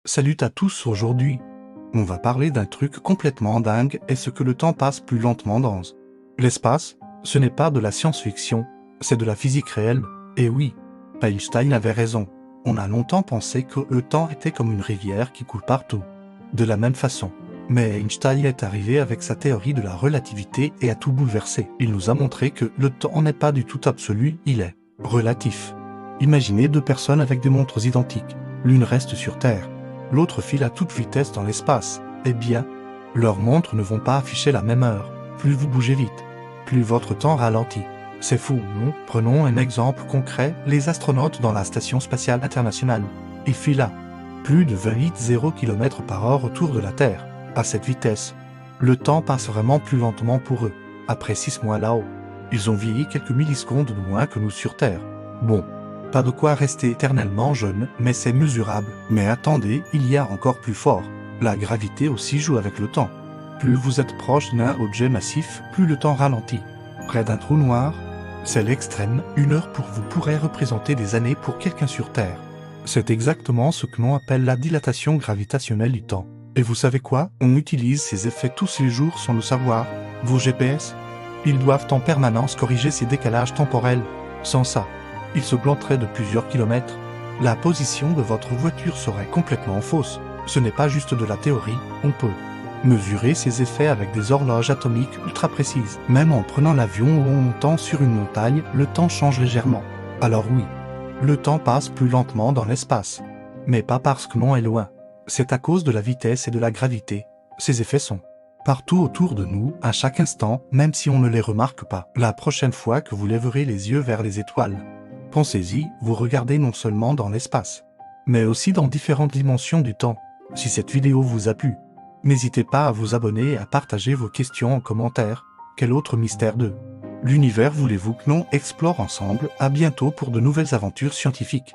Salut à tous, aujourd'hui, on va parler d'un truc complètement dingue et ce que le temps passe plus lentement dans l'espace. Ce n'est pas de la science-fiction, c'est de la physique réelle. Et oui, Einstein avait raison. On a longtemps pensé que le temps était comme une rivière qui coule partout, de la même façon. Mais Einstein est arrivé avec sa théorie de la relativité et a tout bouleversé. Il nous a montré que le temps n'est pas du tout absolu, il est relatif. Imaginez deux personnes avec des montres identiques. L'une reste sur Terre, l'autre file à toute vitesse dans l'espace. Eh bien, leurs montres ne vont pas afficher la même heure. Plus vous bougez vite, plus votre temps ralentit. C'est fou, non? Prenons un exemple concret, les astronautes dans la Station Spatiale Internationale. Ils filent à plus de 28 km/h autour de la Terre. À cette vitesse, le temps passe vraiment plus lentement pour eux. Après 6 mois là-haut, ils ont vieilli quelques millisecondes de moins que nous sur Terre. Bon, pas de quoi rester éternellement jeune, mais c'est mesurable. Mais attendez, il y a encore plus fort. La gravité aussi joue avec le temps. Plus vous êtes proche d'un objet massif, plus le temps ralentit. Près d'un trou noir, c'est l'extrême. 1 heure pour vous pourrait représenter des années pour quelqu'un sur Terre. C'est exactement ce que l'on appelle la dilatation gravitationnelle du temps. Et vous savez quoi? On utilise ces effets tous les jours sans le savoir. Vos GPS, ils doivent en permanence corriger ces décalages temporels. Sans ça, ils se planteraient de plusieurs kilomètres. La position de votre voiture serait complètement fausse. Ce n'est pas juste de la théorie, on peut mesurer ces effets avec des horloges atomiques ultra précises. Même en prenant l'avion ou en montant sur une montagne, le temps change légèrement. Alors oui, le temps passe plus lentement dans l'espace. Mais pas parce que l'on est loin. C'est à cause de la vitesse et de la gravité. Ces effets sont partout autour de nous, à chaque instant, même si on ne les remarque pas. La prochaine fois que vous lèverez les yeux vers les étoiles, pensez-y, vous regardez non seulement dans l'espace, mais aussi dans différentes dimensions du temps. Si cette vidéo vous a plu, n'hésitez pas à vous abonner et à partager vos questions en commentaire. Quel autre mystère de l'univers voulez-vous que l'on explore ensemble? À bientôt pour de nouvelles aventures scientifiques.